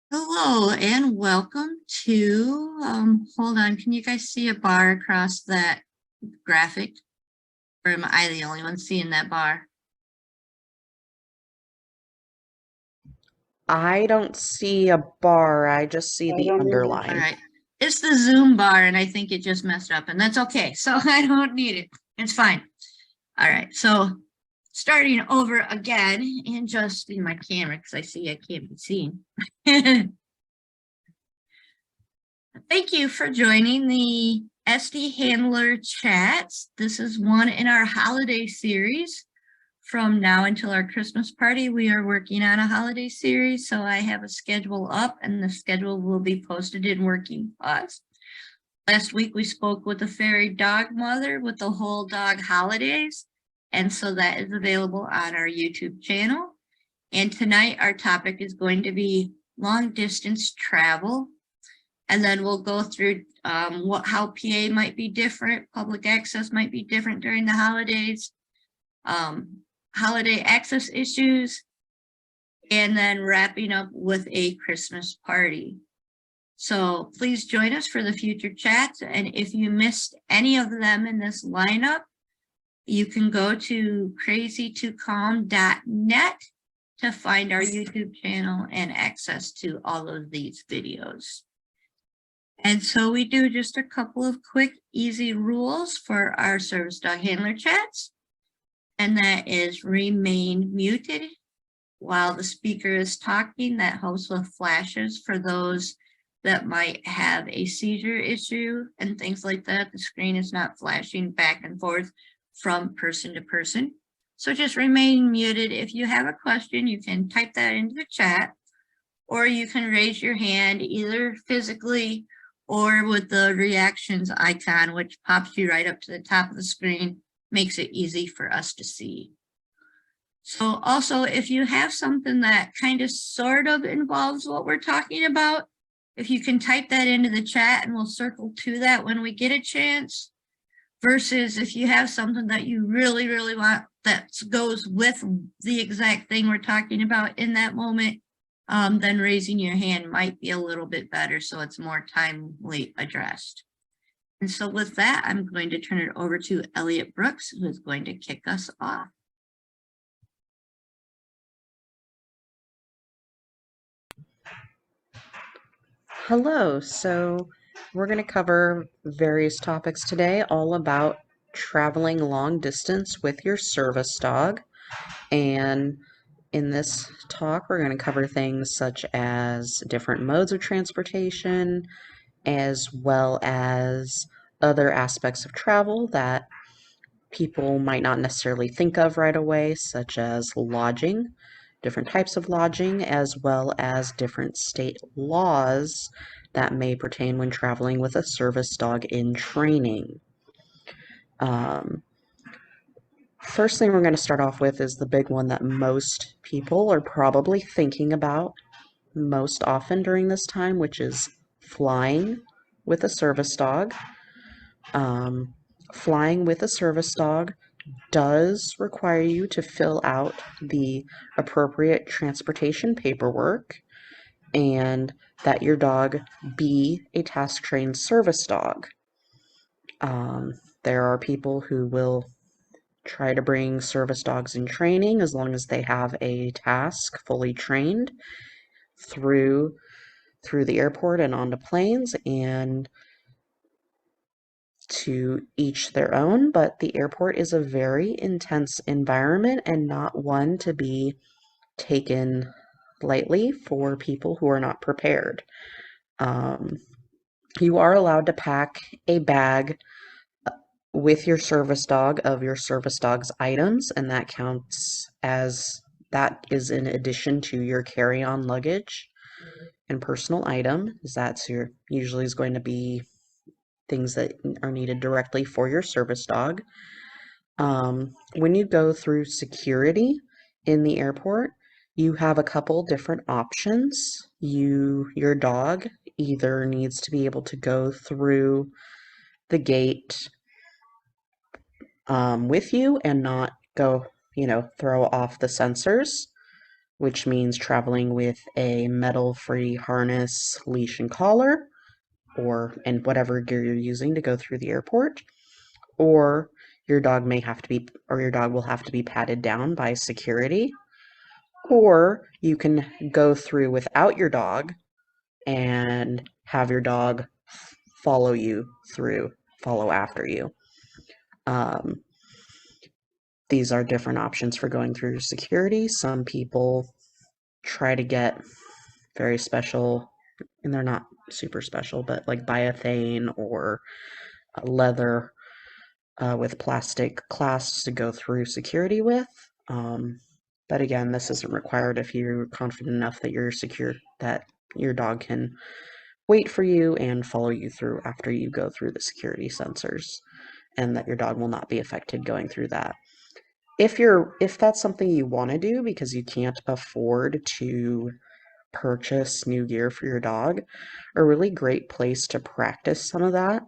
Hello and welcome to, hold on, can you guys see a bar across that graphic? Or am I the only one seeing that bar? I don't see a bar, I just see the All underline. right. It's the Zoom bar and I think it just messed up and that's okay. So I don't need it. It's fine. All right. So starting over again and adjusting my camera because I see I can't be seen. Thank you for joining the SD Handler Chats. This is one in our holiday series. From now until our Christmas party, we are working on a holiday series, so I have a schedule up and the schedule will be posted in Working Paws. Last week, we spoke with the fairy dog mother with the whole dog holidays, and so that is available on our YouTube channel. And tonight, our topic is going to be long distance travel. And then we'll go through how PA might be different, public access might be different during the holidays, holiday access issues, and then wrapping up with a Christmas party. So please join us for the future chats. And if you missed any of them in this lineup, you can go to crazy2calm.net to find our YouTube channel and access to all of these videos. And so we do just a couple of quick, easy rules for our service dog handler chats. And that is remain muted while the speaker is talking. That helps with flashes for those that might have a seizure issue and things like that. The screen is not flashing back and forth from person to person. So just remain muted. If you have a question, you can type that into the chat, or you can raise your hand either physically or with the reactions icon, which pops you right up to the top of the screen, makes it easy for us to see. So also, if you have something that kind of sort of involves what we're talking about, if you can type that into the chat and we'll circle to that when we get a chance, versus if you have something that you really, really want that goes with the exact thing we're talking about in that moment, then raising your hand might be a little bit better so it's more timely addressed. And so with that, I'm going to turn it over to Elliot Brooks, who is going to kick us off. Hello, so we're going to cover various topics today, all about traveling long distance with your service dog. And in this talk, we're going to cover things such as different modes of transportation, as well as other aspects of travel that people might not necessarily think of right away, such as lodging, different types of lodging, as well as different state laws that may pertain when traveling with a service dog in training. Um, First thing we're going to start off with is the big one that most people are probably thinking about most often during this time, which is flying with a service dog. Um, Flying with a service dog does require you to fill out the appropriate transportation paperwork and that your dog be a task trained service dog. Um, there are people who will try to bring service dogs in training as long as they have a task fully trained through the airport and onto planes, and to each their own, but the airport is a very intense environment and not one to be taken lightly for people who are not prepared. Um, you are allowed to pack a bag with your service dog of your service dog's items, and that counts as that is in addition to your carry-on luggage and personal item, as that's your usually is going to be things that are needed directly for your service dog. When you go through security in the airport, you have a couple different options. Your dog either needs to be able to go through the gate with you and not go, throw off the sensors. which means traveling with a metal-free harness, leash, and collar, and whatever gear you're using to go through the airport, or your dog will have to be patted down by security, or you can go through without your dog and have your dog follow follow after you. Um, these are different options for going through security. Some people try to get very special, and they're not super special, but like biothane or leather with plastic clasps to go through security with. But again, this isn't required if you're confident enough that you're secure, that your dog can wait for you and follow you through after you go through the security sensors, and that your dog will not be affected going through that. If that's something you want to do because you can't afford to purchase new gear for your dog, a really great place to practice some of that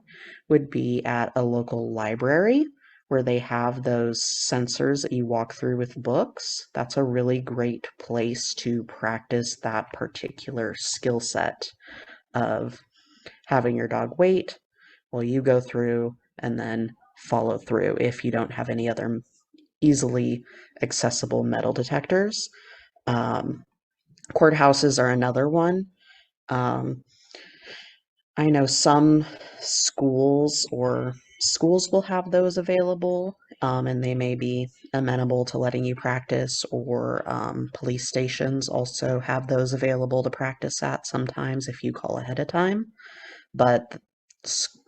would be at a local library where they have those sensors that you walk through with books. That's a really great place to practice that particular skill set of having your dog wait while you go through and then follow through if you don't have any other easily accessible metal detectors. Um, Courthouses are another one. Um, I know some schools will have those available, and they may be amenable to letting you practice, or police stations also have those available to practice at sometimes if you call ahead of time. But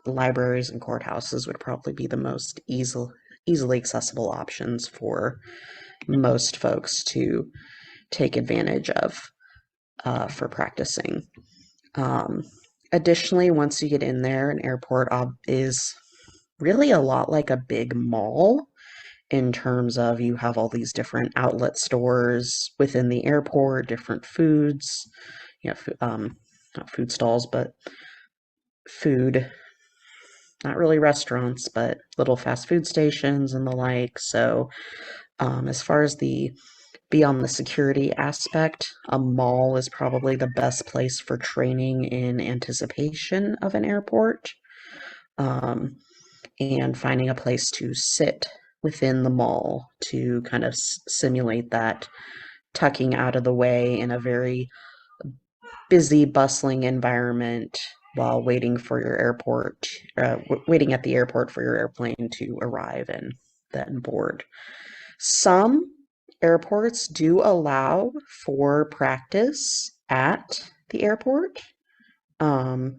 libraries and courthouses would probably be the most easily accessible options for most folks to take advantage of for practicing. Um, Additionally, once you get in there, an airport is really a lot like a big mall in terms of you have all these different outlet stores within the airport, different foods, not food stalls, but food, not really restaurants, but little fast food stations and the like. So, as far as beyond the security aspect, a mall is probably the best place for training in anticipation of an airport, um, and finding a place to sit within the mall to kind of simulate that tucking out of the way in a very busy, bustling environment while waiting for your waiting at the airport for your airplane to arrive and then board. Some airports do allow for practice at the airport. Um,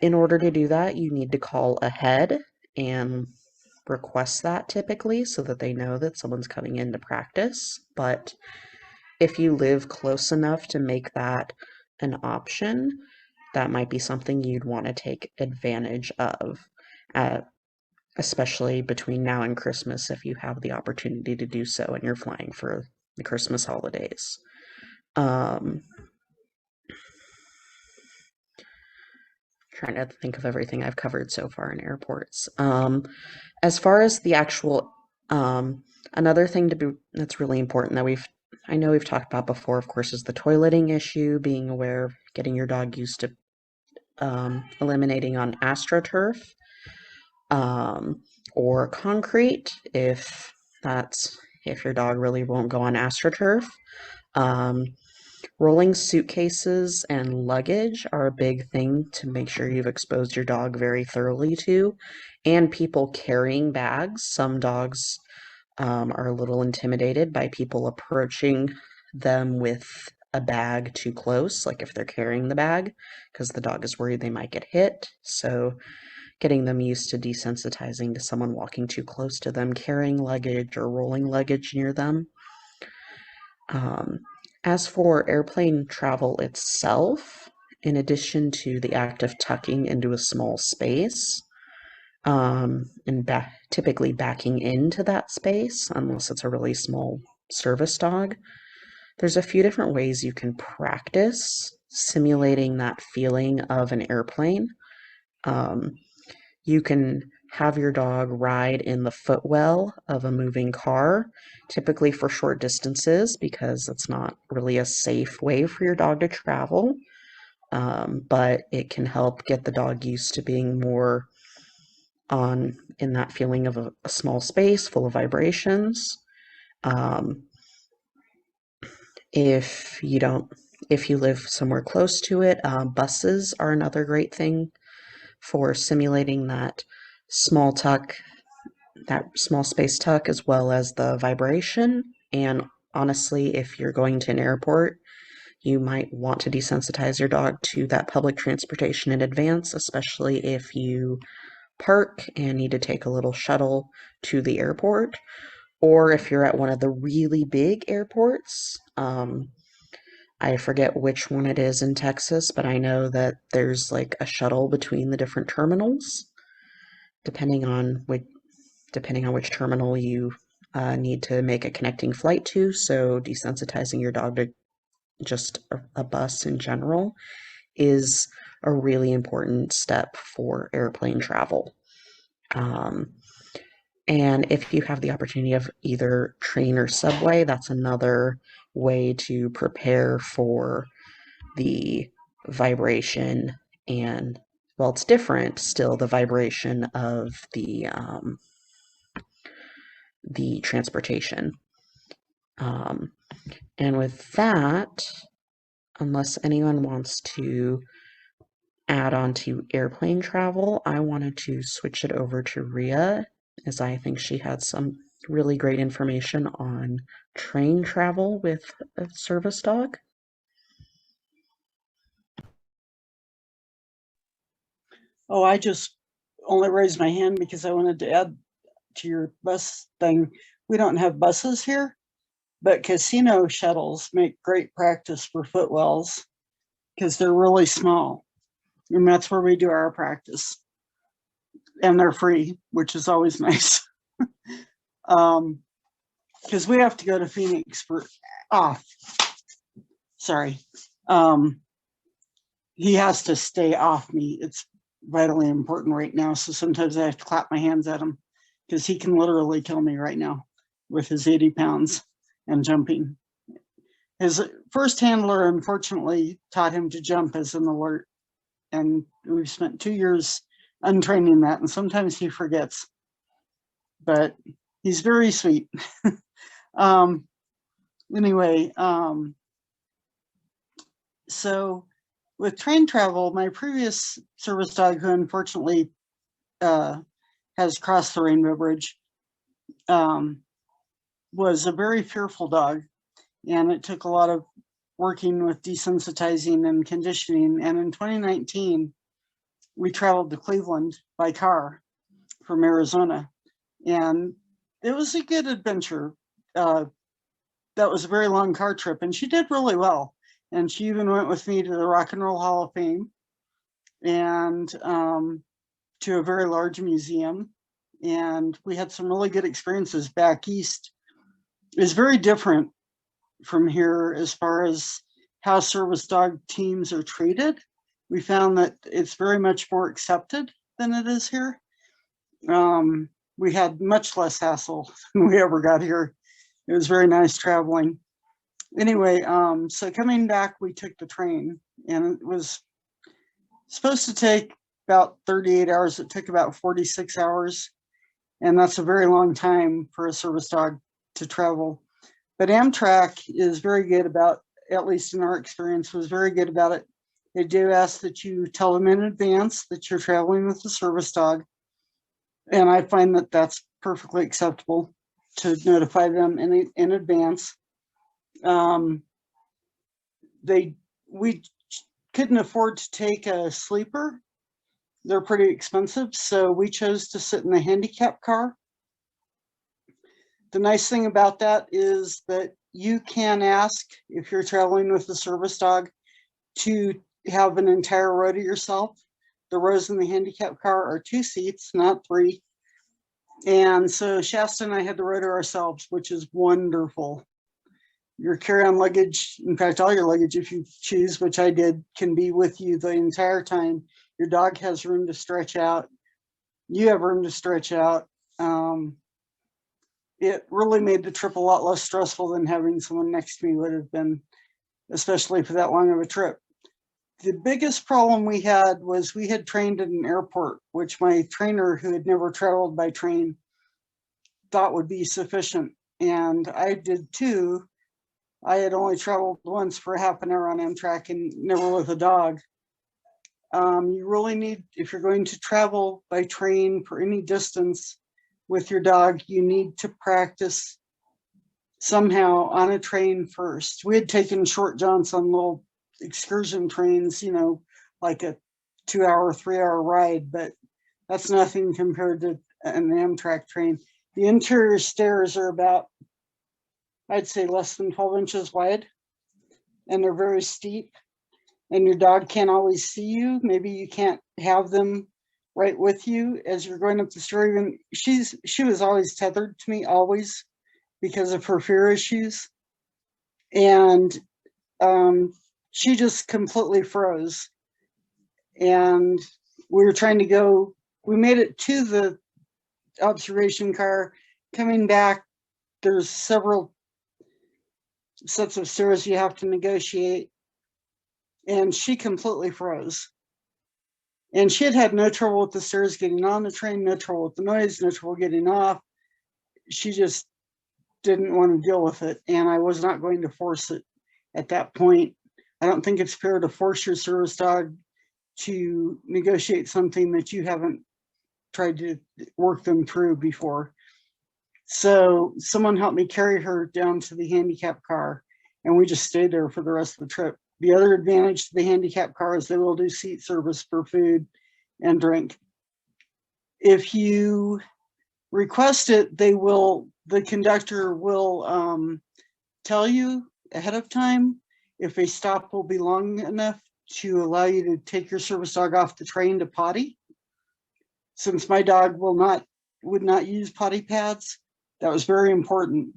in order to do that, you need to call ahead and request that typically so that they know that someone's coming in to practice. But if you live close enough to make that an option, that might be something you'd want to take advantage of. Uh, Especially between now and Christmas, if you have the opportunity to do so and you're flying for the Christmas holidays. Trying to think of everything I've covered so far in airports. As far as the actual, another thing that's really important that I know we've talked about before, of course, is the toileting issue, being aware of getting your dog used to eliminating on AstroTurf, or concrete if your dog really won't go on AstroTurf. Rolling suitcases and luggage are a big thing to make sure you've exposed your dog very thoroughly to, and people carrying bags. Some dogs are a little intimidated by people approaching them with a bag too close, like if they're carrying the bag, because the dog is worried they might get hit. So getting them used to desensitizing to someone walking too close to them, carrying luggage or rolling luggage near them. As for airplane travel itself, in addition to the act of tucking into a small space, and typically backing into that space, unless it's a really small service dog, there's a few different ways you can practice simulating that feeling of an airplane. You can have your dog ride in the footwell of a moving car, typically for short distances, because it's not really a safe way for your dog to travel. But it can help get the dog used to being more on in that feeling of a small space full of vibrations. Um, if you don't, if you live somewhere close to it, buses are another great thing for simulating that small tuck, that small space tuck, as well as the vibration. And honestly, if you're going to an airport, you might want to desensitize your dog to that public transportation in advance, especially if you park and need to take a little shuttle to the airport, or if you're at one of the really big airports. I forget which one it is in Texas, but I know that there's like a shuttle between the different terminals, depending on which terminal you need to make a connecting flight to. So desensitizing your dog to just a bus in general is a really important step for airplane travel. And if you have the opportunity of either train or subway, that's another way to prepare for the vibration and, well, it's different still, the vibration of the transportation. And with that, unless anyone wants to add on to airplane travel, I wanted to switch it over to Rea, as I think she had some really great information on train travel with a service dog. Oh, I just only raised my hand because I wanted to add to your bus thing. We don't have buses here, but casino shuttles make great practice for footwells because they're really small. And that's where we do our practice. And they're free, which is always nice. Because we have to go to Phoenix for sorry. He has to stay off me. It's vitally important right now. So sometimes I have to clap my hands at him because he can literally kill me right now with his 80 pounds and jumping. His first handler, unfortunately, taught him to jump as an alert. And we've spent 2 years untraining that. And sometimes he forgets, but he's very sweet. Anyway, so with train travel, my previous service dog, who unfortunately has crossed the Rainbow Bridge, was a very fearful dog. And it took a lot of working with desensitizing and conditioning. And in 2019, we traveled to Cleveland by car from Arizona. And it was a good adventure. That was a very long car trip, and she did really well. And she even went with me to the Rock and Roll Hall of Fame and to a very large museum. And we had some really good experiences back east. It's very different from here as far as how service dog teams are treated. We found that it's very much more accepted than it is here. We had much less hassle than we ever got here. It was very nice traveling. Anyway, so coming back, we took the train, and it was supposed to take about 38 hours. It took about 46 hours, and that's a very long time for a service dog to travel. But Amtrak is very good about, at least in our experience, was very good about it. They do ask that you tell them in advance that you're traveling with a service dog. And I find that that's perfectly acceptable to notify them in advance. We couldn't afford to take a sleeper. They're pretty expensive, so we chose to sit in the handicap car. The nice thing about that is that you can ask, if you're traveling with a service dog, to have an entire row to yourself. The rows in the handicap car are 2 seats, not 3. And so Shasta and I had the row to ourselves, which is wonderful. Your carry-on luggage, in fact, all your luggage, if you choose, which I did, can be with you the entire time. Your dog has room to stretch out. you have room to stretch out. It really made the trip a lot less stressful than having someone next to me would have been, especially for that long of a trip. The biggest problem we had was we had trained at an airport, which my trainer, who had never traveled by train, thought would be sufficient. And I did too. I had only traveled once for half an hour on Amtrak and never with a dog. You really need, if you're going to travel by train for any distance with your dog, you need to practice somehow on a train first. We had taken short jaunts on little excursion trains, you know, like a 2-hour, 3-hour ride, but that's nothing compared to an Amtrak train. The interior stairs are about, I'd say, less than 12 inches wide, and they're very steep, and your dog can't always see you. Maybe you can't have them right with you as you're going up the stair. Even she was always tethered to me, always, because of her fear issues. And she just completely froze. And we were trying to go, we made it to the observation car. Coming back, there's several sets of stairs you have to negotiate. And she completely froze. And she had no trouble with the stairs getting on the train, no trouble with the noise, no trouble getting off. She just didn't want to deal with it. And I was not going to force it at that point. I don't think it's fair to force your service dog to negotiate something that you haven't tried to work them through before. So someone helped me carry her down to the handicap car, and we just stayed there for the rest of the trip. The other advantage to the handicap car is they will do seat service for food and drink. If you request it, the conductor will tell you ahead of time if a stop will be long enough to allow you to take your service dog off the train to potty. Since my dog would not use potty pads, that was very important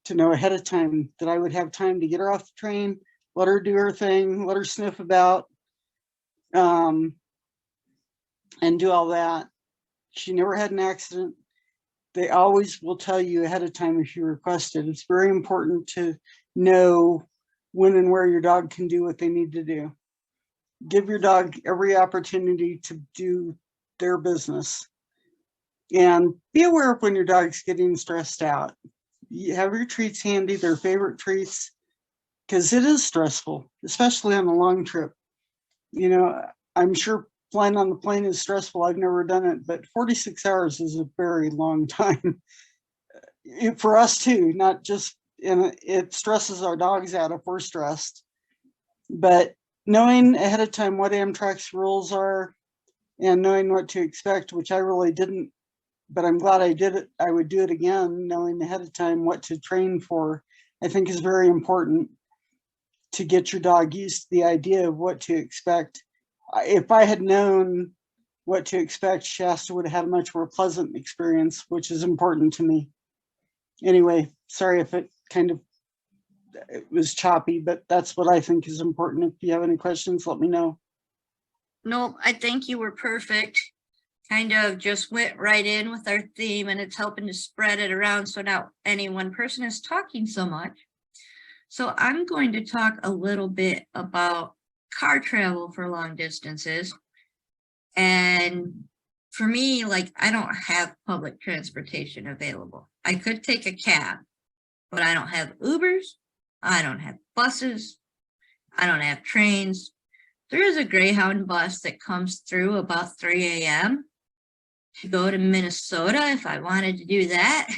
to know ahead of time that I would have time to get her off the train, let her do her thing, let her sniff about, and do all that. She never had an accident. They always will tell you ahead of time if you request it. It's very important to know when and where your dog can do what they need to do. Give your dog every opportunity to do their business. And be aware of when your dog's getting stressed out. You have your treats handy, their favorite treats, because it is stressful, especially on a long trip. You know, I'm sure flying on the plane is stressful. I've never done it, but 46 hours is a very long time. For us too, not just, and it stresses our dogs out if we're stressed. But knowing ahead of time what Amtrak's rules are and knowing what to expect, which I really didn't, but I'm glad I did it. I would do it again, knowing ahead of time what to train for, I think is very important to get your dog used to the idea of what to expect. If I had known what to expect, Shasta would have had a much more pleasant experience, which is important to me. Anyway, sorry if it was choppy, but that's what I think is important. If you have any questions, let me know. No, I think you were perfect. Kind of just went right in with our theme, and it's helping to spread it around so not any one person is talking so much. So I'm going to talk a little bit about car travel for long distances. And for me, like, I don't have public transportation available. I could take a cab, but I don't have Ubers. I don't have buses. I don't have trains. There is a Greyhound bus that comes through about 3 a.m. to go to Minnesota if I wanted to do that.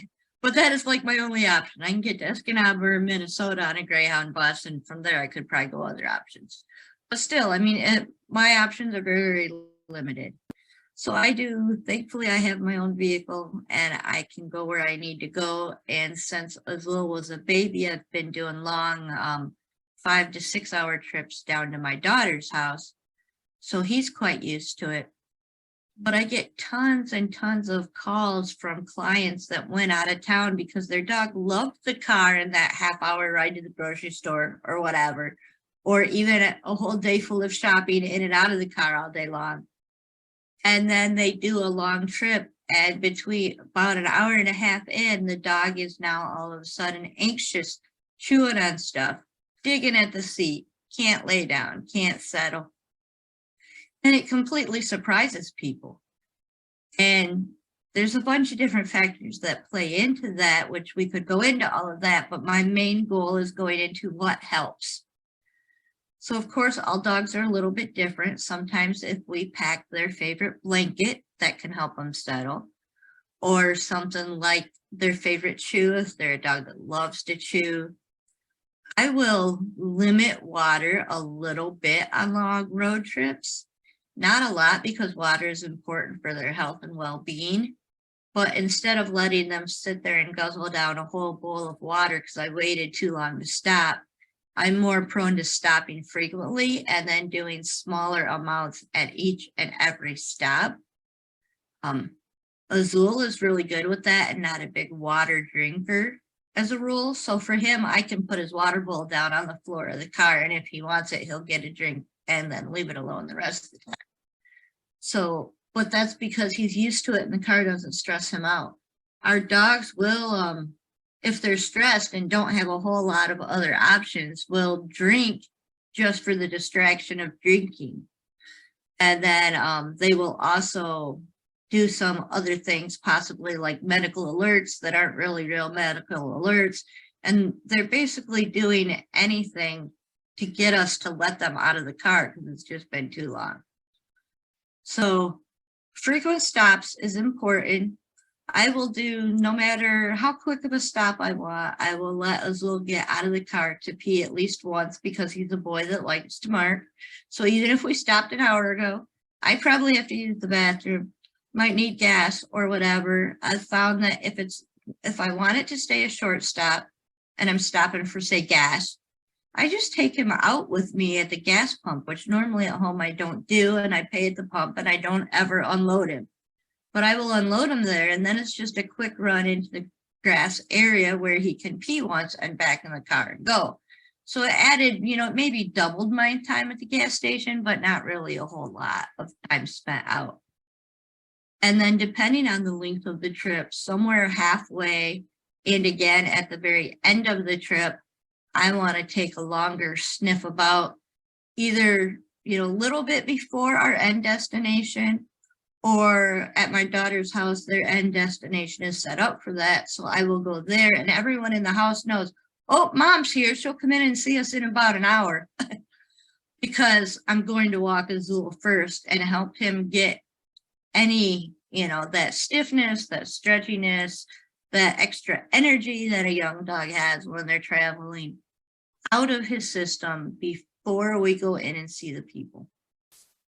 But that is like my only option. I can get to Escanaba, Minnesota on a Greyhound bus, and from there I could probably go other options. But still, I mean, my options are very, very limited. So thankfully I have my own vehicle and I can go where I need to go. And since as little as a baby, I've been doing long 5 to 6 hour trips down to my daughter's house. So he's quite used to it. But I get tons and tons of calls from clients that went out of town because their dog loved the car and that half-hour ride to the grocery store or whatever, or even a whole day full of shopping in and out of the car all day long. And then they do a long trip, and between about an hour and a half in, the dog is now all of a sudden anxious, chewing on stuff, digging at the seat, can't lay down, can't settle. And it completely surprises people. And there's a bunch of different factors that play into that, which we could go into all of that, but my main goal is going into what helps. So of course, all dogs are a little bit different. Sometimes if we pack their favorite blanket, that can help them settle, or something like their favorite chew if they're a dog that loves to chew. I will limit water a little bit on long road trips. Not a lot, because water is important for their health and well-being. But instead of letting them sit there and guzzle down a whole bowl of water because I waited too long to stop, I'm more prone to stopping frequently and then doing smaller amounts at each and every stop. Azul is really good with that and not a big water drinker as a rule. So for him, I can put his water bowl down on the floor of the car, and if he wants it, he'll get a drink and then leave it alone the rest of the time. So, but that's because he's used to it and the car doesn't stress him out. Our dogs will, if they're stressed and don't have a whole lot of other options, will drink just for the distraction of drinking. And then they will also do some other things, possibly like medical alerts that aren't really real medical alerts. And they're basically doing anything to get us to let them out of the car because it's just been too long. So frequent stops is important. I will do, no matter how quick of a stop I want, I will let Azul get out of the car to pee at least once because he's a boy that likes to mark. So even if we stopped an hour ago, I probably have to use the bathroom, might need gas or whatever. I've found that if I want it to stay a short stop and I'm stopping for, say, gas, I just take him out with me at the gas pump, which normally at home I don't do, and I pay at the pump and I don't ever unload him. But I will unload him there, and then it's just a quick run into the grass area where he can pee once and back in the car and go. So it added, it maybe doubled my time at the gas station, but not really a whole lot of time spent out. And then depending on the length of the trip, somewhere halfway and again at the very end of the trip, I want to take a longer sniff about either, a little bit before our end destination, or at my daughter's house, their end destination is set up for that. So I will go there and everyone in the house knows, oh, mom's here. She'll come in and see us in about an hour because I'm going to walk Azul first and help him get any, that stiffness, that stretchiness, that extra energy that a young dog has when they're traveling out of his system before we go in and see the people.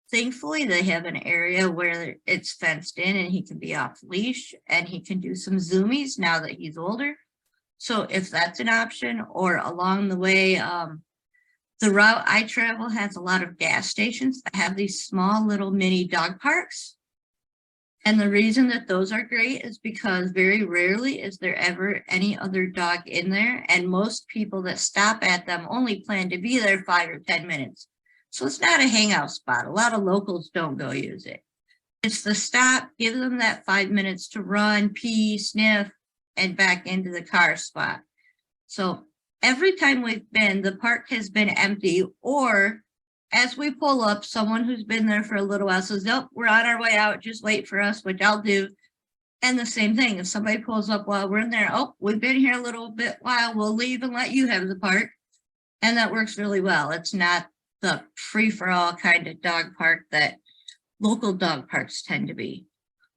Thankfully, they have an area where it's fenced in and he can be off leash and he can do some zoomies now that he's older. So if that's an option, or along the way, the route I travel has a lot of gas stations that have these small little mini dog parks. And the reason that those are great is because very rarely is there ever any other dog in there. And most people that stop at them only plan to be there 5 or 10 minutes. So it's not a hangout spot. A lot of locals don't go use it. It's the stop, give them that 5 minutes to run, pee, sniff, and back into the car spot. So every time we've been, the park has been empty, or as we pull up, someone who's been there for a little while says, nope, we're on our way out, just wait for us, which I'll do. And the same thing, if somebody pulls up while we're in there, oh, we've been here a little bit while, we'll leave and let you have the park. And that works really well. It's not the free-for-all kind of dog park that local dog parks tend to be.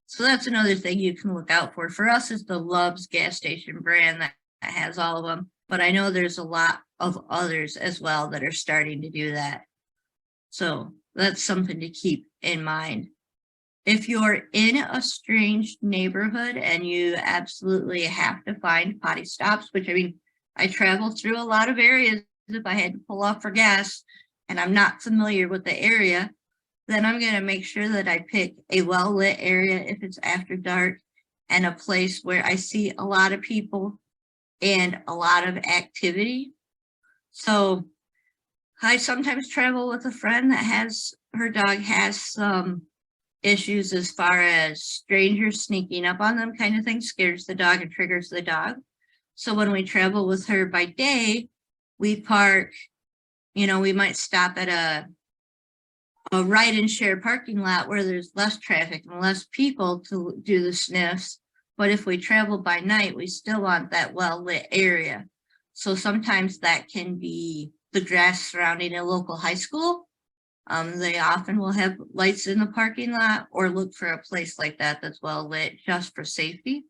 So that's another thing you can look out for. For us, it's the Love's gas station brand that has all of them, but I know there's a lot of others as well that are starting to do that. So that's something to keep in mind. If you're in a strange neighborhood and you absolutely have to find potty stops, which I travel through a lot of areas if I had to pull off for gas and I'm not familiar with the area, then I'm going to make sure that I pick a well-lit area if it's after dark and a place where I see a lot of people and a lot of activity. So I sometimes travel with a friend that her dog has some issues as far as strangers sneaking up on them kind of thing, scares the dog and triggers the dog. So when we travel with her by day, we park, we might stop at a ride and share parking lot where there's less traffic and less people to do the sniffs. But if we travel by night, we still want that well-lit area. So sometimes that can be the grass surrounding a local high school. They often will have lights in the parking lot or look for a place like that that's well lit just for safety.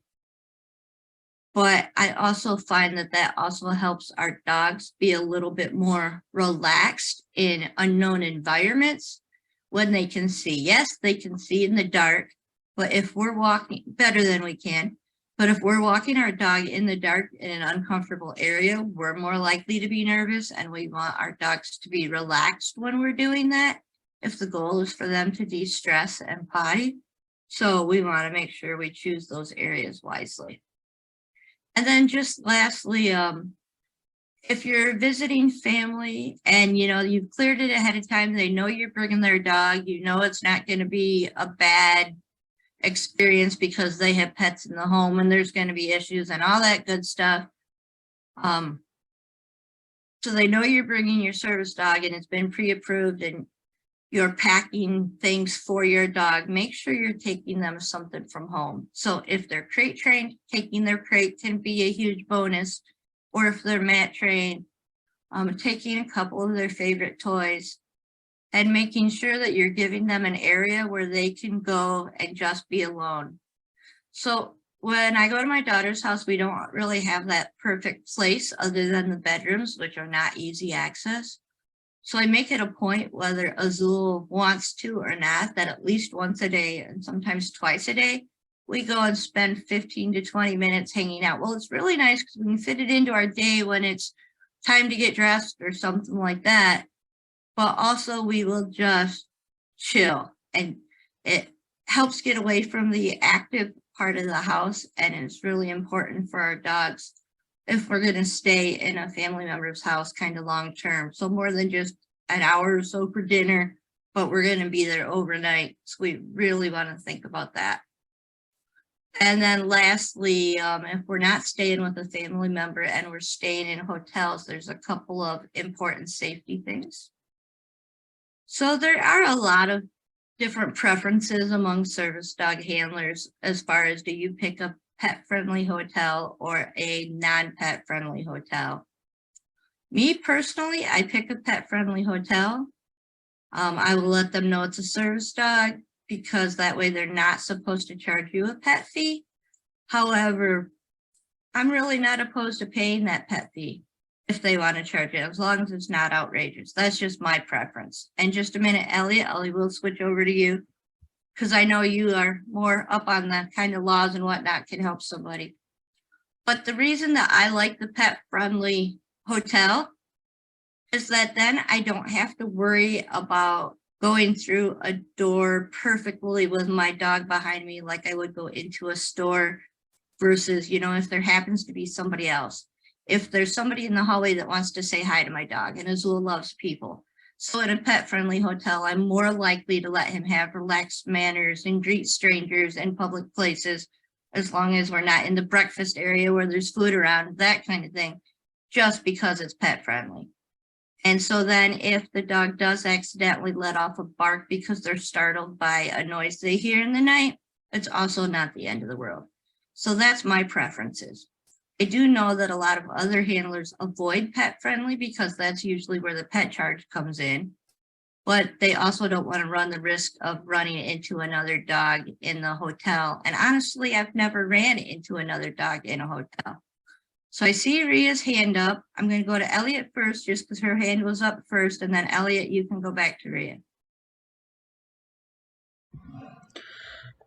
But I also find that that also helps our dogs be a little bit more relaxed in unknown environments when they can see. Yes, they can see in the dark, but if we're walking better than we can, but if we're walking our dog in the dark in an uncomfortable area, we're more likely to be nervous, and we want our dogs to be relaxed when we're doing that if the goal is for them to de-stress and potty. So we want to make sure we choose those areas wisely. And then just lastly, if you're visiting family and you've cleared it ahead of time, they know you're bringing their dog, it's not going to be a bad experience because they have pets in the home and there's going to be issues and all that good stuff. So they know you're bringing your service dog and it's been pre-approved and you're packing things for your dog. Make sure you're taking them something from home. So if they're crate trained, taking their crate can be a huge bonus. Or if they're mat trained, taking a couple of their favorite toys and making sure that you're giving them an area where they can go and just be alone. So when I go to my daughter's house, we don't really have that perfect place other than the bedrooms, which are not easy access. So I make it a point, whether Azul wants to or not, that at least once a day and sometimes twice a day, we go and spend 15 to 20 minutes hanging out. Well, it's really nice because we can fit it into our day when it's time to get dressed or something like that. But also we will just chill, and it helps get away from the active part of the house. And it's really important for our dogs if we're going to stay in a family member's house kind of long term. So more than just an hour or so for dinner, but we're going to be there overnight. So we really want to think about that. And then lastly, if we're not staying with a family member and we're staying in hotels, there's a couple of important safety things. So there are a lot of different preferences among service dog handlers as far as, do you pick a pet-friendly hotel or a non-pet friendly hotel? Me personally, I pick a pet-friendly hotel. I will let them know it's a service dog because that way they're not supposed to charge you a pet fee. However, I'm really not opposed to paying that pet fee if they want to charge it, as long as it's not outrageous. That's just my preference. And just a minute, Elliot, I will switch over to you, because I know you are more up on the kind of laws and whatnot can help somebody. But the reason that I like the pet-friendly hotel is that then I don't have to worry about going through a door perfectly with my dog behind me like I would go into a store versus, if there happens to be somebody else. If there's somebody in the hallway that wants to say hi to my dog, and Azul loves people. So in a pet-friendly hotel, I'm more likely to let him have relaxed manners and greet strangers in public places, as long as we're not in the breakfast area where there's food around, that kind of thing, just because it's pet-friendly. And so then if the dog does accidentally let off a bark because they're startled by a noise they hear in the night, it's also not the end of the world. So that's my preferences. I do know that a lot of other handlers avoid pet-friendly because that's usually where the pet charge comes in. But they also don't want to run the risk of running into another dog in the hotel. And honestly, I've never ran into another dog in a hotel. So I see Rea's hand up. I'm going to go to Elliot first, just because her hand was up first. And then Elliot, you can go back to Rea.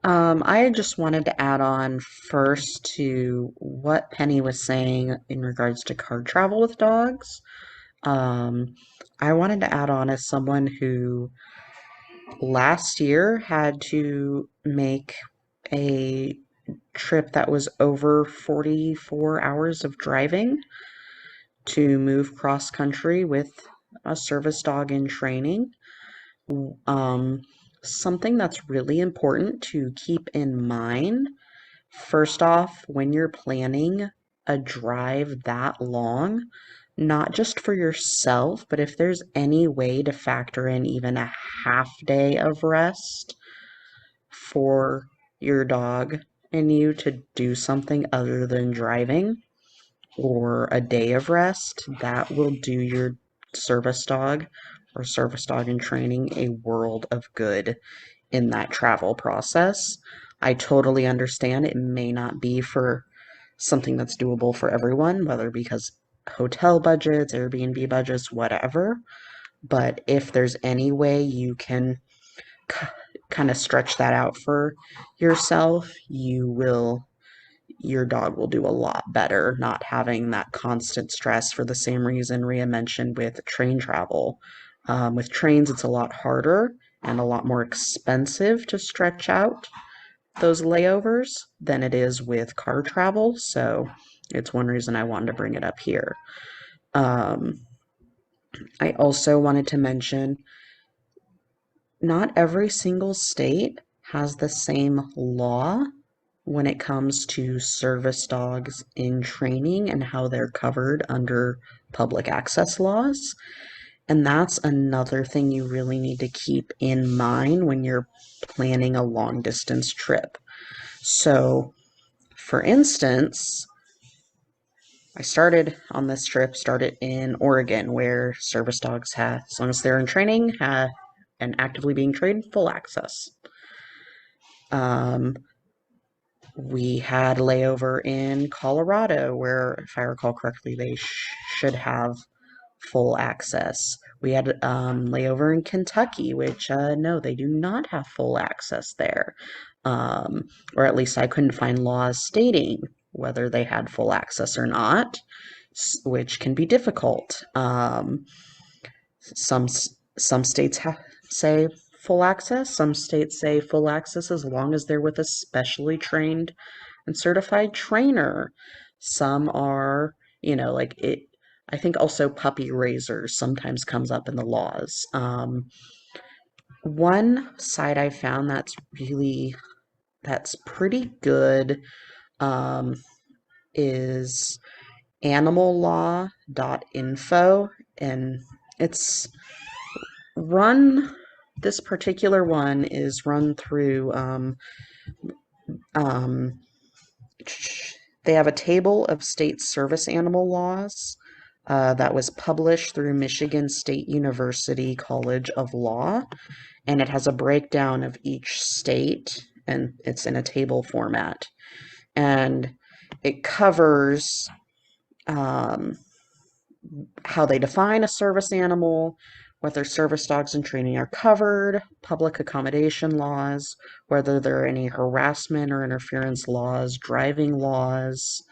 I just wanted to add on first to what Penny was saying in regards to car travel with dogs. I wanted to add on as someone who last year had to make a trip that was over 44 hours of driving to move cross country with a service dog in training. something that's really important to keep in mind, first off, when you're planning a drive that long, not just for yourself, but if there's any way to factor in even a half day of rest for your dog and you to do something other than driving, or a day of rest, that will do your service dog or service dog in training a world of good in that travel process. I totally understand it may not be for something that's doable for everyone, whether because hotel budgets, Airbnb budgets, whatever. But if there's any way you can kind of stretch that out for yourself, your dog will do a lot better not having that constant stress for the same reason Rea mentioned with train travel. With trains, it's a lot harder and a lot more expensive to stretch out those layovers than it is with car travel. So it's one reason I wanted to bring it up here. I also wanted to mention not every single state has the same law when it comes to service dogs in training and how they're covered under public access laws. And that's another thing you really need to keep in mind when you're planning a long distance trip. So, for instance, I started on this trip, started in Oregon, where service dogs have, as long as they're in training, have and actively being trained, full access. We had layover in Colorado, where, if I recall correctly, they should have full access. We had layover in Kentucky, which no, they do not have full access there. Or at least I couldn't find laws stating whether they had full access or not, which can be difficult. Some states say full access. Some states say full access as long as they're with a specially trained and certified trainer. Some are, like it. I think also puppy raisers sometimes comes up in the laws. One site I found that's pretty good is animallaw.info, and it's run. This particular one is run through. They have a table of state service animal laws that was published through Michigan State University College of Law, and it has a breakdown of each state, and it's in a table format. And it covers how they define a service animal, whether service dogs in training are covered, public accommodation laws, whether there are any harassment or interference laws, driving laws,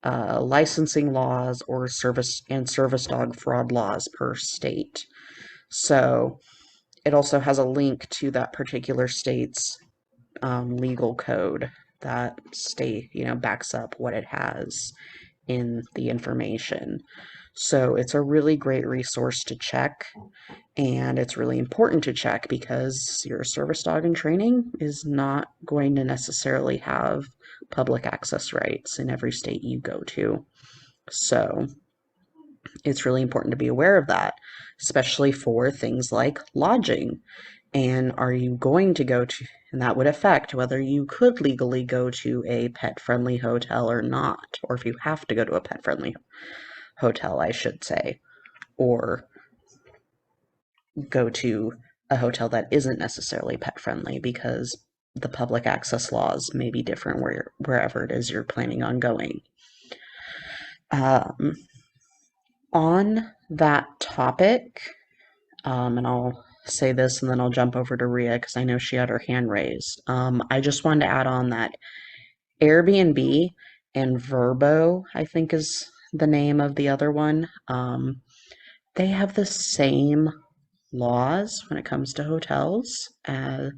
licensing laws, or service dog fraud laws per state. So it also has a link to that particular state's legal code that state, backs up what it has in the information. So it's a really great resource to check, and it's really important to check because your service dog in training is not going to necessarily have public access rights in every state you go to. So it's really important to be aware of that, especially for things like lodging. And are you going to go to, and that would affect whether you could legally go to a pet-friendly hotel or not, or if you have to go to a pet-friendly hotel, I should say, or go to a hotel that isn't necessarily pet-friendly, because the public access laws may be different wherever it is you're planning on going. On that topic, and I'll say this and then I'll jump over to Rea because I know she had her hand raised. I just wanted to add on that Airbnb and Verbo, I think is the name of the other one. They have the same laws when it comes to hotels as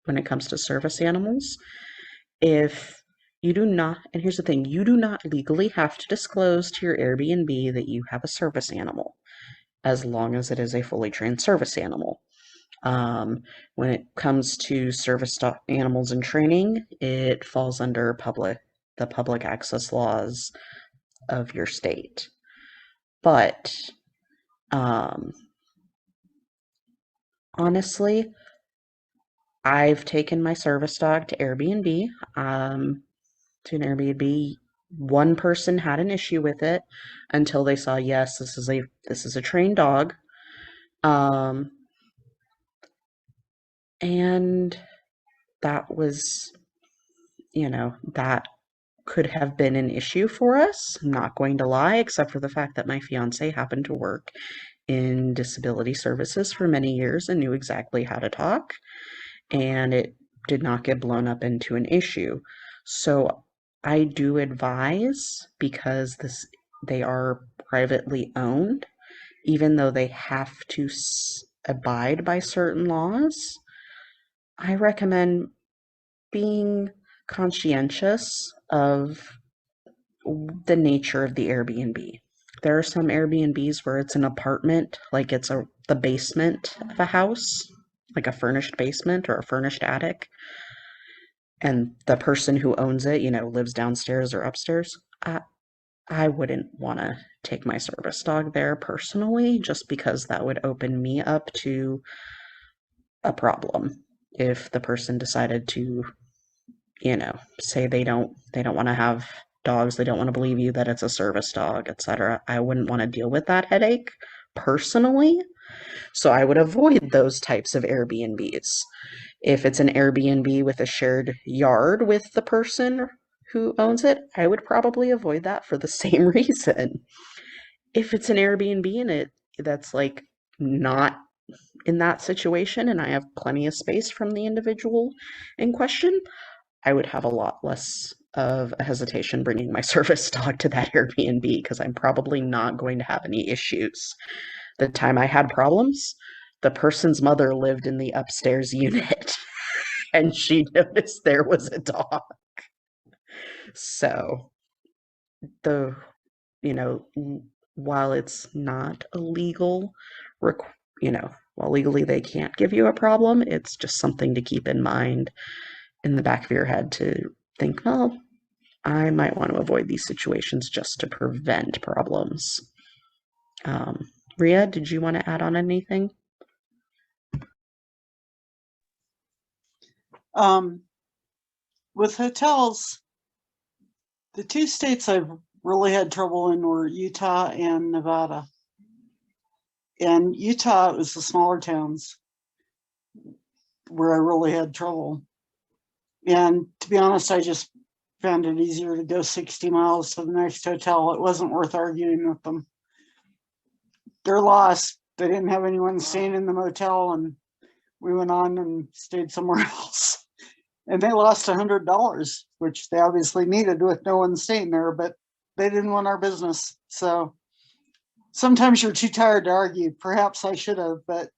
when it comes to service animals. If you do not, and here's the thing, you do not legally have to disclose to your Airbnb that you have a service animal, as long as it is a fully trained service animal. When it comes to service dog animals and training, it falls under the public access laws of your state. But honestly, I've taken my service dog to Airbnb. To an Airbnb. One person had an issue with it until they saw, yes, this is a trained dog. And that was, that could have been an issue for us. I'm not going to lie, except for the fact that my fiance happened to work in disability services for many years and knew exactly how to talk, and it did not get blown up into an issue. So I do advise, because they are privately owned, even though they have to abide by certain laws, I recommend being conscientious of the nature of the Airbnb. There are some Airbnbs where it's an apartment, like it's the basement of a house, like a furnished basement or a furnished attic, and the person who owns it, lives downstairs or upstairs. I wouldn't want to take my service dog there personally, just because that would open me up to a problem if the person decided to, say they don't want to have dogs, they don't want to believe you that it's a service dog, etc. I wouldn't want to deal with that headache personally. So I would avoid those types of Airbnbs. If it's an Airbnb with a shared yard with the person who owns it, I would probably avoid that for the same reason. If it's an Airbnb and that's like not in that situation and I have plenty of space from the individual in question, I would have a lot less of a hesitation bringing my service dog to that Airbnb, because I'm probably not going to have any issues. The time I had problems, the person's mother lived in the upstairs unit and she noticed there was a dog. So the, while it's not illegal, while legally they can't give you a problem, it's just something to keep in mind in the back of your head, to think, well, I might want to avoid these situations just to prevent problems. Rea, did you want to add on anything? With hotels, the two states I've really had trouble in were Utah and Nevada. And Utah, it was the smaller towns where I really had trouble. And to be honest, I just found it easier to go 60 miles to the next hotel. It wasn't worth arguing with them. They're lost. They didn't have anyone staying in the motel, and we went on and stayed somewhere else. And they lost $100, which they obviously needed with no one staying there, but they didn't want our business. So sometimes you're too tired to argue. Perhaps I should have, but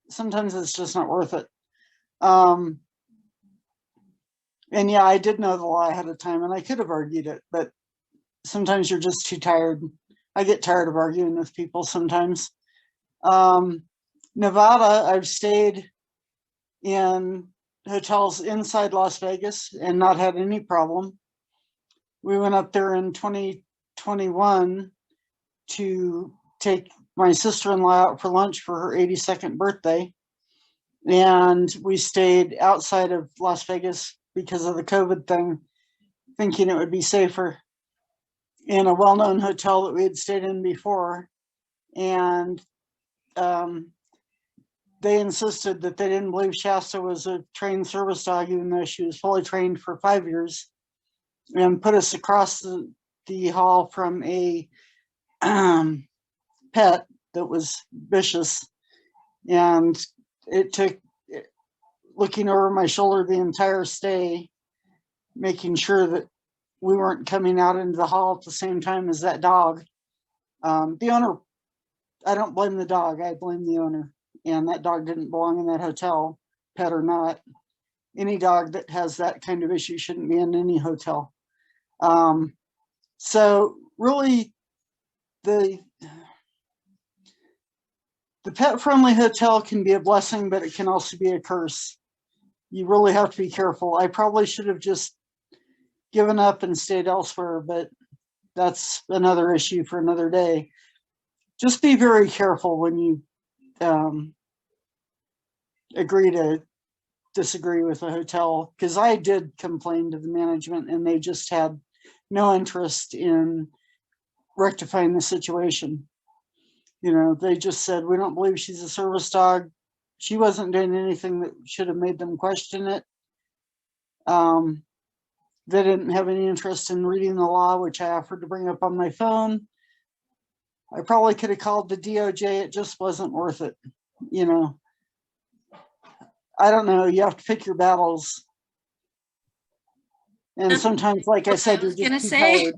sometimes it's just not worth it. And yeah, I did know the law ahead of time and I could have argued it, but sometimes you're just too tired. I get tired of arguing with people sometimes. Nevada, I've stayed in hotels inside Las Vegas and not had any problem. We went up there in 2021 to take my sister-in-law out for lunch for her 82nd birthday. And we stayed outside of Las Vegas because of the COVID thing, thinking it would be safer, in a well-known hotel that we had stayed in before. And they insisted that they didn't believe Shasta was a trained service dog, even though she was fully trained for 5 years, and put us across the hall from a pet that was vicious. And it took looking over my shoulder the entire stay, making sure that we weren't coming out into the hall at the same time as that dog. The owner, I don't blame the dog, I blame the owner. And that dog didn't belong in that hotel, pet or not. Any dog that has that kind of issue shouldn't be in any hotel. So really, The pet-friendly hotel can be a blessing, but it can also be a curse. You really have to be careful. I probably should have just given up and stayed elsewhere, but that's another issue for another day. Just be very careful when you agree to disagree with a hotel, because I did complain to the management and they just had no interest in rectifying the situation. You know, they just said, we don't believe she's a service dog. She wasn't doing anything that should have made them question it. They didn't have any interest in reading the law, which I offered to bring up on my phone. I probably could have called the DOJ. It just wasn't worth it. You know, I don't know. You have to pick your battles. And sometimes, like I said, you're just too tired.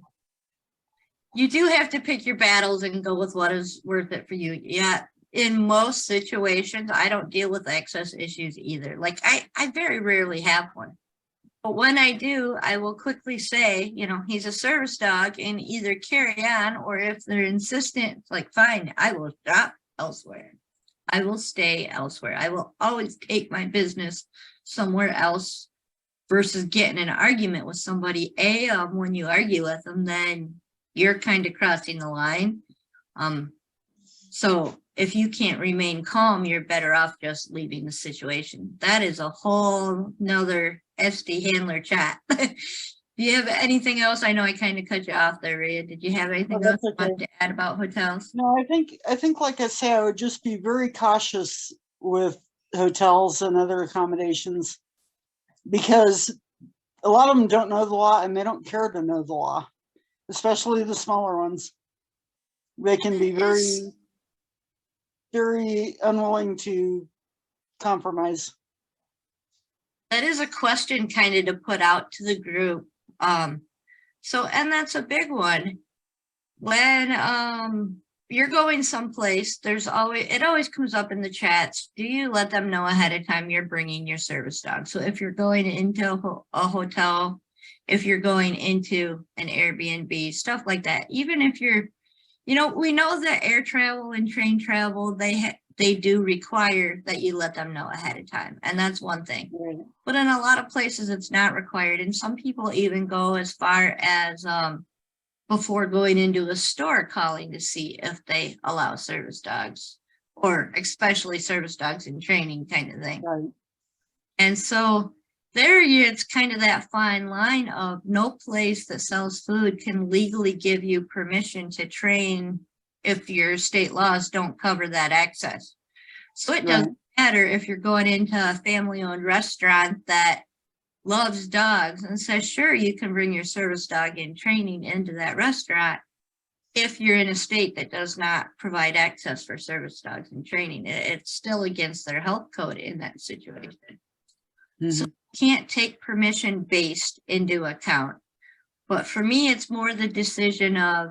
You do have to pick your battles and go with what is worth it for you. Yeah. In most situations, I don't deal with access issues either. Like I very rarely have one. But when I do, I will quickly say, you know, he's a service dog and either carry on, or if they're insistent, like, fine, I will stop elsewhere. I will stay elsewhere. I will always take my business somewhere else versus getting in an argument with somebody. When you argue with them, then you're kind of crossing the line. So if you can't remain calm, you're better off just leaving the situation. That is a whole nother SD handler chat. Do you have anything else? I know I kind of cut you off there, Rea. Did you have anything else you wanted to add about hotels? No, I think like I say, I would just be very cautious with hotels and other accommodations, because a lot of them don't know the law and they don't care to know the law, especially the smaller ones. They can be very, very unwilling to compromise. That is a question kind of to put out to the group. And that's a big one. When you're going someplace, it always comes up in the chats. Do you let them know ahead of time you're bringing your service dog? So if you're going into a hotel, if you're going into an Airbnb, stuff like that, even if you're, you know, we know that air travel and train travel, they do require that you let them know ahead of time. And that's one thing. Right. But in a lot of places, it's not required. And some people even go as far as before going into a store calling to see if they allow service dogs, or especially service dogs in training kind of thing. Right. And so it's kind of that fine line of no place that sells food can legally give you permission to train if your state laws don't cover that access. So it doesn't matter if you're going into a family-owned restaurant that loves dogs and says, sure, you can bring your service dog in training into that restaurant. If you're in a state that does not provide access for service dogs in training, it's still against their health code in that situation. Mm-hmm. So you can't take permission based into account. But for me, it's more the decision of,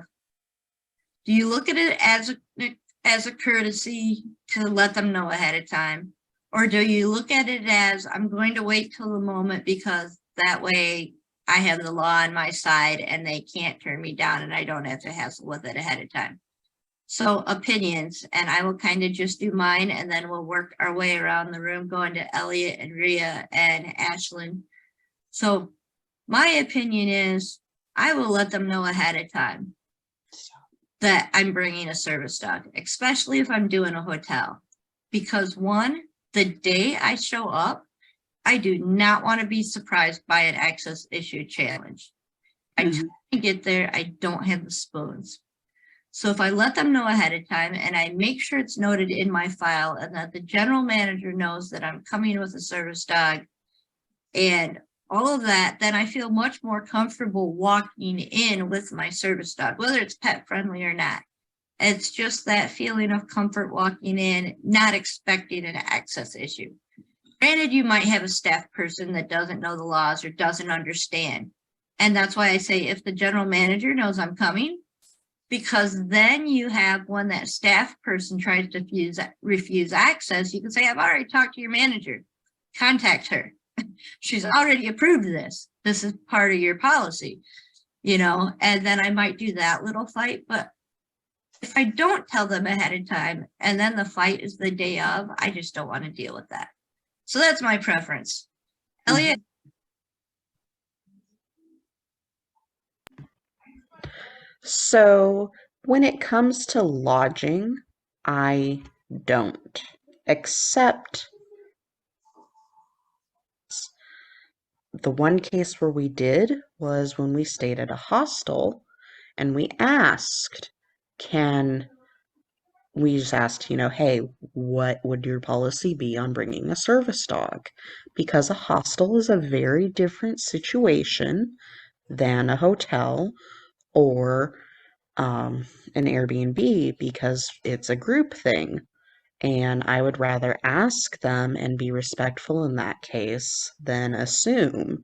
do you look at it as a courtesy to let them know ahead of time? Or do you look at it as, I'm going to wait till the moment because that way I have the law on my side and they can't turn me down and I don't have to hassle with it ahead of time. So opinions, and I will kind of just do mine and then we'll work our way around the room going to Elliot and Rea and Ashlyn. So my opinion is I will let them know ahead of time that I'm bringing a service dog, especially if I'm doing a hotel. Because one, the day I show up, I do not want to be surprised by an access issue challenge. I try to get there, I don't have the spoons. So if I let them know ahead of time and I make sure it's noted in my file and that the general manager knows that I'm coming with a service dog and all of that, then I feel much more comfortable walking in with my service dog, whether it's pet friendly or not. It's just that feeling of comfort walking in, not expecting an access issue. Granted, you might have a staff person that doesn't know the laws or doesn't understand. And that's why I say if the general manager knows I'm coming, because then you have when that staff person tries to refuse access, you can say, I've already talked to your manager, contact her. She's already approved this. This is part of your policy, you know, and then I might do that little fight, but if I don't tell them ahead of time and then the fight is the day of, I just don't want to deal with that. So that's my preference. Elliot? So when it comes to lodging, I don't, except the one case where we did was when we stayed at a hostel and we just asked, hey, what would your policy be on bringing a service dog? Because a hostel is a very different situation than a hotel or an Airbnb because it's a group thing. And I would rather ask them and be respectful in that case than assume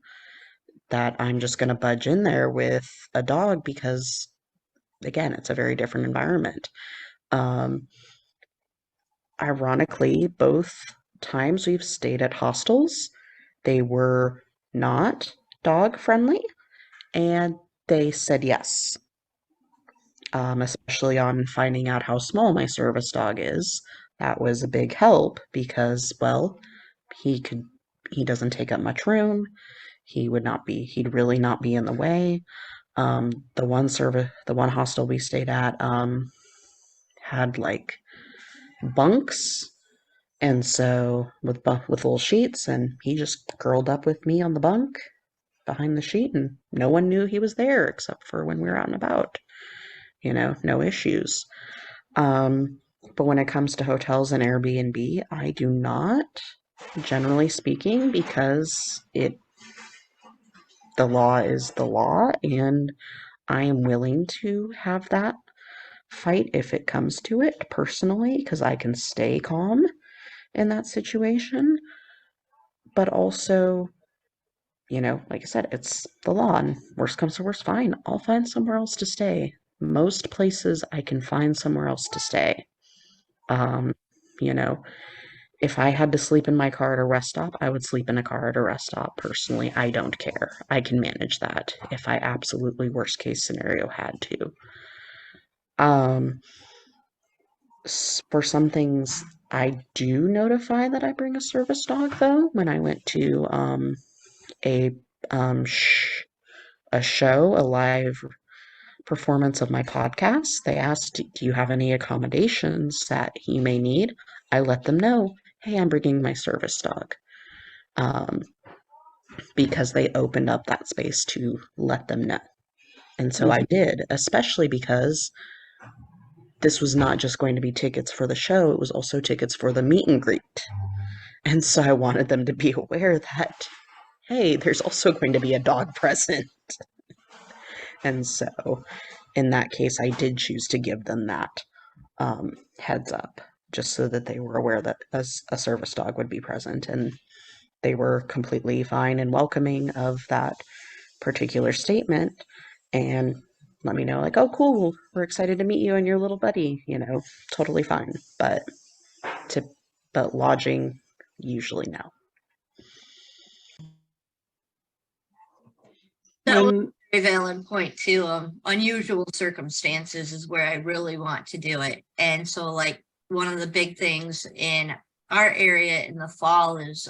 that I'm just going to budge in there with a dog because, again, it's a very different environment. Ironically, both times we've stayed at hostels, they were not dog friendly and they said yes. Especially on finding out how small my service dog is. That was a big help because, well, he doesn't take up much room. He'd really not be in the way. The one hostel we stayed at, had like bunks, and so with little sheets, and he just curled up with me on the bunk behind the sheet, and no one knew he was there except for when we were out and about. No issues. But when it comes to hotels and Airbnb, I do not, generally speaking, because the law is the law, and I am willing to have that fight if it comes to it personally, because I can stay calm in that situation. But also, like I said, it's the law, and worst comes to worst, fine. I'll find somewhere else to stay. Most places I can find somewhere else to stay. Um, you know, if I had to sleep in my car at a rest stop, I would sleep in a car at a rest stop. Personally, I don't care. I can manage that if I absolutely worst case scenario had to. Um, for some things, I do notify that I bring a service dog, though. When I went to a um, sh- a show, a live performance of my podcast, they asked, "Do you have any accommodations that he may need?" I let them know, "Hey, I'm bringing my service dog." Um, because they opened up that space to let them know. And so I did, especially because this was not just going to be tickets for the show, it was also tickets for the meet and greet. And so I wanted them to be aware that, hey, there's also going to be a dog present. And so in that case, I did choose to give them that heads up, just so that they were aware that a service dog would be present. And they were completely fine and welcoming of that particular statement and let me know, like, "Oh, cool, we're excited to meet you and your little buddy," totally fine. But lodging, usually no. That was When a very valid point too. Unusual circumstances is where I really want to do it. And so like one of the big things in our area in the fall is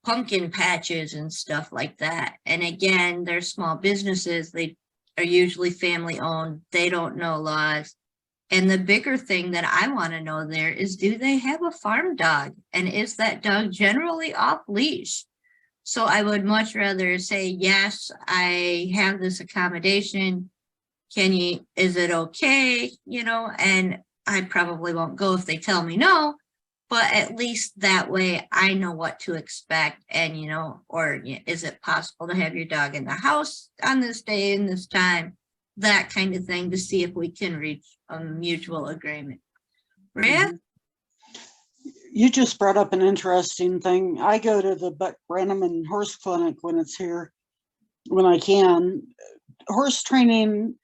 pumpkin patches and stuff like that. And again, they're small businesses. They are usually family owned. They don't know laws. And the bigger thing that I want to know there is, do they have a farm dog? And is that dog generally off leash? So I would much rather say, yes, I have this accommodation. Is it okay? And I probably won't go if they tell me no, but at least that way I know what to expect. And, or is it possible to have your dog in the house on this day and this time? That kind of thing, to see if we can reach a mutual agreement. Rea? you just brought up an interesting thing. I go to the Buck Brannaman Horse Clinic when it's here, when I can. Horse training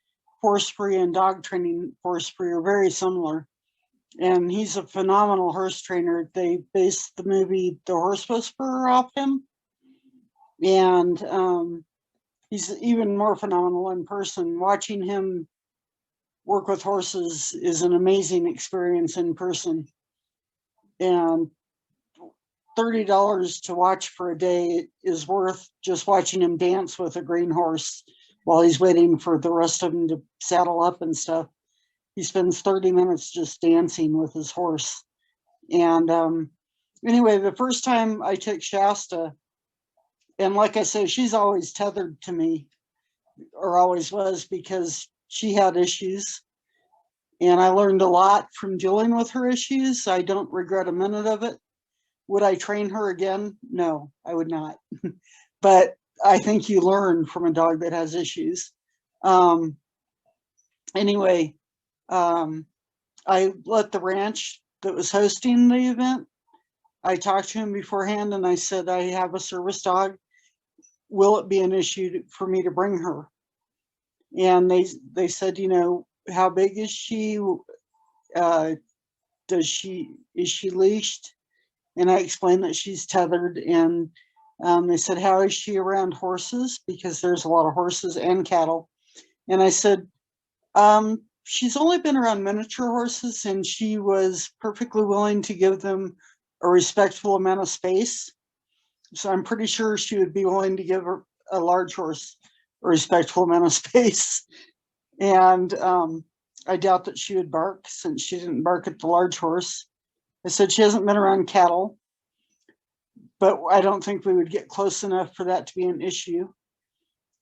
forestry and dog training forestry are very similar. And he's a phenomenal horse trainer. They based the movie The Horse Whisperer off him. And he's even more phenomenal in person. Watching him work with horses is an amazing experience in person. And $30 to watch for a day is worth just watching him dance with a green horse while he's waiting for the rest of them to saddle up and stuff. He spends 30 minutes just dancing with his horse. And anyway, the first time I took Shasta, and like I say, she's always tethered to me, or always was, because she had issues. And I learned a lot from dealing with her issues. I don't regret a minute of it. Would I train her again? No, I would not. But I think you learn from a dog that has issues. Anyway, I let the ranch that was hosting the event, I talked to him beforehand and I said, I have a service dog. Will it be an issue for me to bring her? And they said, you know, how big is she? Is she leashed? And I explained that she's tethered. And they said, how is she around horses? Because there's a lot of horses and cattle. And I said, she's only been around miniature horses, and she was perfectly willing to give them a respectful amount of space. So I'm pretty sure she would be willing to give a large horse a respectful amount of space. And I doubt that she would bark, since she didn't bark at the large horse. I said she hasn't been around cattle, but I don't think we would get close enough for that to be an issue.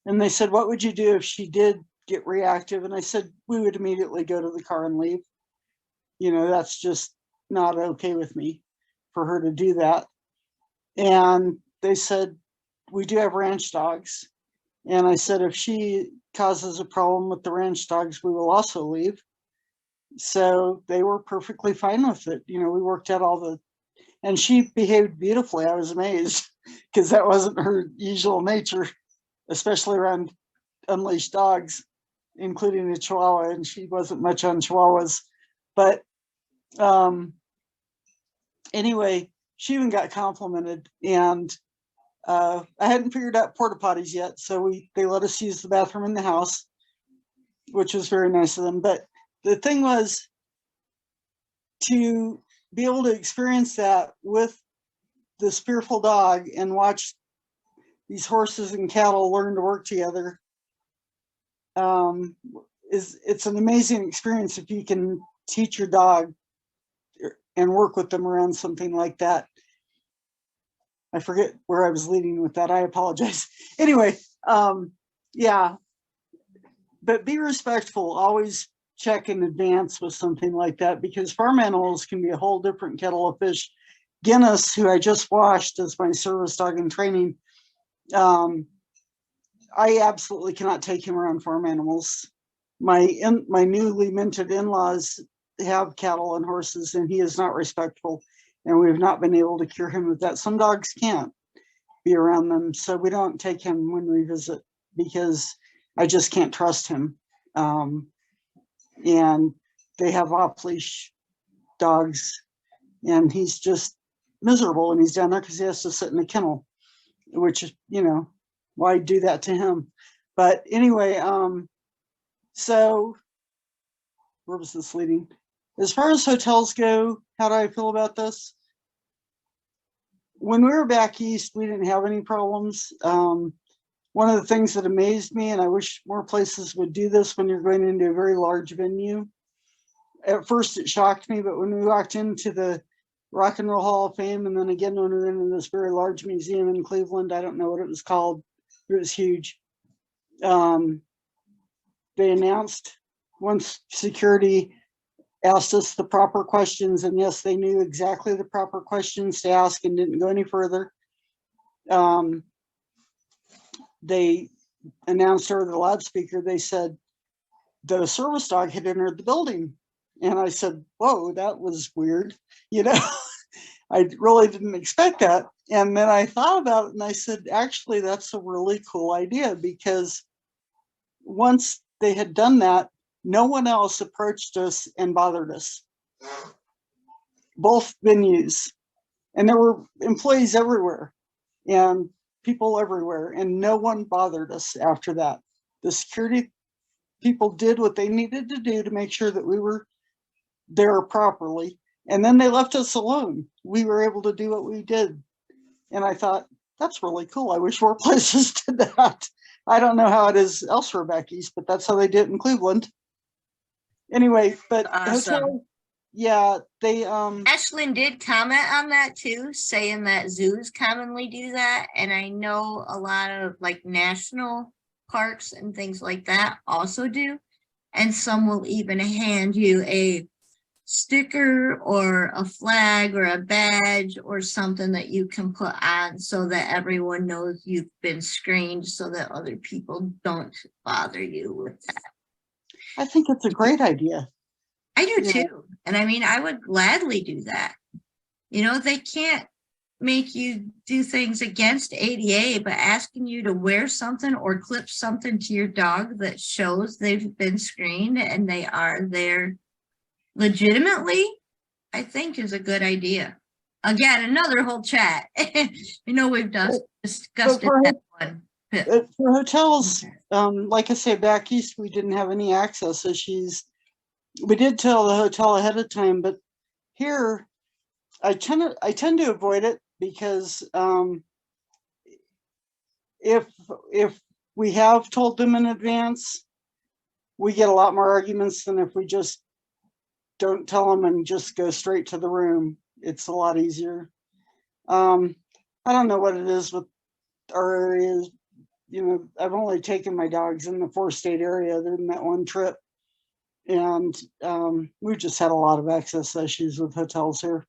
And they said, what would you do if she did get reactive? And I said, we would immediately go to the car and leave. You know, that's just not okay with me for her to do that. And they said, we do have ranch dogs. And I said, if she causes a problem with the ranch dogs, we will also leave. So they were perfectly fine with it. You know, we worked out and she behaved beautifully. I was amazed, because that wasn't her usual nature, especially around unleashed dogs, including the Chihuahua, and she wasn't much on Chihuahuas. But anyway, she even got complimented. And I hadn't figured out porta potties yet, so they let us use the bathroom in the house, which was very nice of them. But the thing was, to be able to experience that with this fearful dog and watch these horses and cattle learn to work together, it's an amazing experience if you can teach your dog and work with them around something like that. I forget where I was leading with that. I apologize. Anyway, yeah, but be respectful. Always check in advance with something like that, because farm animals can be a whole different kettle of fish. Guinness, who I just washed as my service dog in training, I absolutely cannot take him around farm animals. My newly minted in-laws have cattle and horses, and he is not respectful, and we've not been able to cure him of that. Some dogs can't be around them, so we don't take him when we visit, because I just can't trust him. And they have off-leash dogs, and he's just miserable, and he's down there because he has to sit in a kennel, which, you know, why do that to him? But anyway, so where was this leading? As far as hotels go, how do I feel about this? When we were back east, we didn't have any problems. One of the things that amazed me, and I wish more places would do this when you're going into a very large venue. At first it shocked me, but when we walked into the Rock and Roll Hall of Fame, and then again when we were in this very large museum in Cleveland, I don't know what it was called, it was huge. They announced, once security asked us the proper questions, and yes, they knew exactly the proper questions to ask and didn't go any further. They announced over the loudspeaker, they said the service dog had entered the building. And I said, whoa, that was weird. You know, I really didn't expect that. And then I thought about it and I said, actually, that's a really cool idea, because once they had done that, no one else approached us and bothered us. Both venues. And there were employees everywhere and people everywhere, and no one bothered us after that. The security people did what they needed to do to make sure that we were there properly. And then they left us alone. We were able to do what we did. And I thought, that's really cool. I wish more places did that. I don't know how it is elsewhere back east, but that's how they did it in Cleveland. Anyway, but Awesome. hotel, yeah, they Ashlyn did comment on that too, saying that zoos commonly do that. And I know a lot of like national parks and things like that also do. And some will even hand you a sticker or a flag or a badge or something that you can put on so that everyone knows you've been screened so that other people don't bother you with that. I think it's a great idea. I do Yeah. too. And I mean, I would gladly do that. You know, they can't make you do things against ADA, but asking you to wear something or clip something to your dog that shows they've been screened and they are there legitimately, I think is a good idea. Again, another whole chat. You know, we've discussed it that one. For hotels, like I say, back east, we didn't have any access issues. We did tell the hotel ahead of time, but here I tend to avoid it because if we have told them in advance, we get a lot more arguments than if we just don't tell them and just go straight to the room. It's a lot easier. I don't know what it is with our areas. You know, I've only taken my dogs in the 4-state area other than that one trip. And we've just had a lot of access issues with hotels here.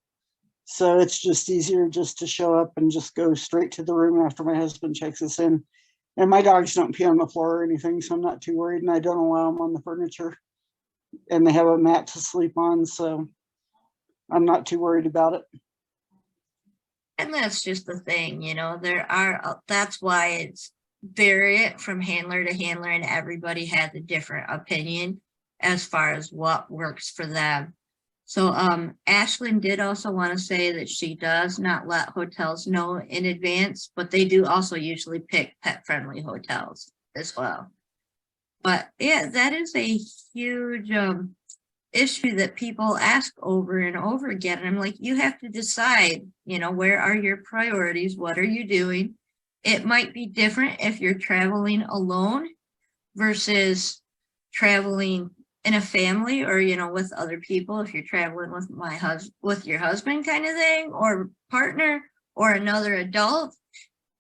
So it's just easier just to show up and just go straight to the room after my husband checks us in. And my dogs don't pee on the floor or anything, so I'm not too worried. And I don't allow them on the furniture. And they have a mat to sleep on, so I'm not too worried about it. And that's just the thing, you know, that's why it's varied from handler to handler and everybody has a different opinion as far as what works for them. So Ashlyn did also want to say that she does not let hotels know in advance, but they do also usually pick pet-friendly hotels as well. But yeah, that is a huge issue that people ask over and over again. And I'm like, you have to decide, you know, where are your priorities? What are you doing? It might be different if you're traveling alone versus traveling in a family or, you know, with other people. If you're traveling with your husband kind of thing or partner or another adult,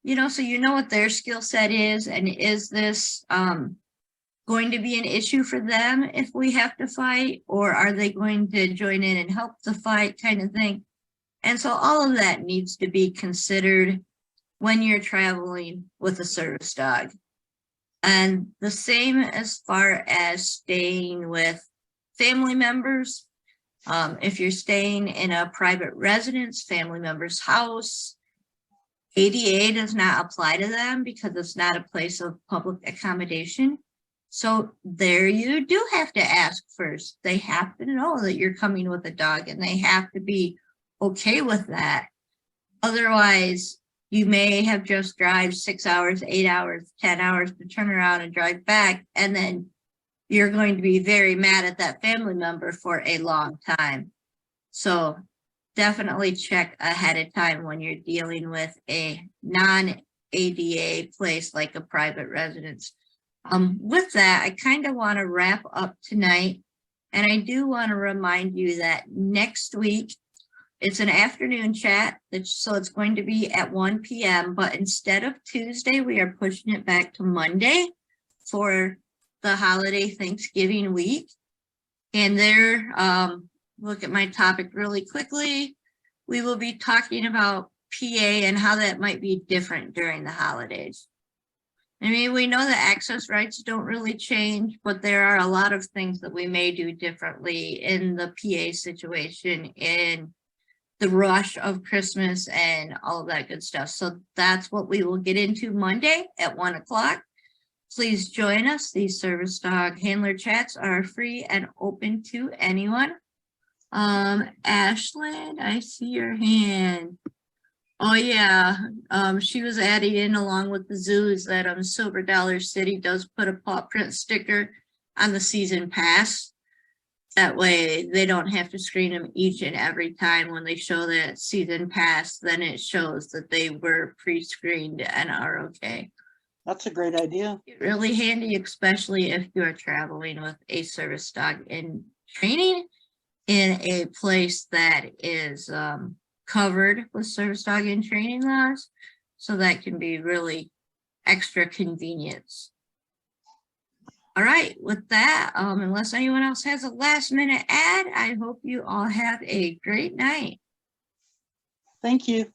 you know, so you know what their skill set is. And is this going to be an issue for them if we have to fight, or are they going to join in and help the fight kind of thing? And so all of that needs to be considered when you're traveling with a service dog. And the same as far as staying with family members. If you're staying in a private residence, family member's house, ADA does not apply to them because it's not a place of public accommodation. So there you do have to ask first. They have to know that you're coming with a dog and they have to be okay with that. Otherwise, you may have just drive 6 hours, 8 hours, 10 hours to turn around and drive back. And then you're going to be very mad at that family member for a long time. So definitely check ahead of time when you're dealing with a non-ADA place like a private residence. With that, I kind of want to wrap up tonight. And I do want to remind you that next week, it's an afternoon chat, so it's going to be at 1 p.m. But instead of Tuesday, we are pushing it back to Monday for the holiday Thanksgiving week. And there, look at my topic really quickly. We will be talking about PA and how that might be different during the holidays. I mean, we know that access rights don't really change, but there are a lot of things that we may do differently in the PA situation, in the rush of Christmas and all of that good stuff. So that's what we will get into Monday at 1 o'clock. Please join us. These service dog handler chats are free and open to anyone. Ashlyn, I see your hand. Oh yeah, she was adding in along with the zoos that Silver Dollar City does put a paw print sticker on the season pass. That way they don't have to screen them each and every time when they show that season pass, then it shows that they were pre-screened and are okay. That's a great idea. Really handy, especially if you're traveling with a service dog in training in a place that is covered with service dog in training laws. So that can be really extra convenience. All right, with that, unless anyone else has a last minute ad, I hope you all have a great night. Thank you.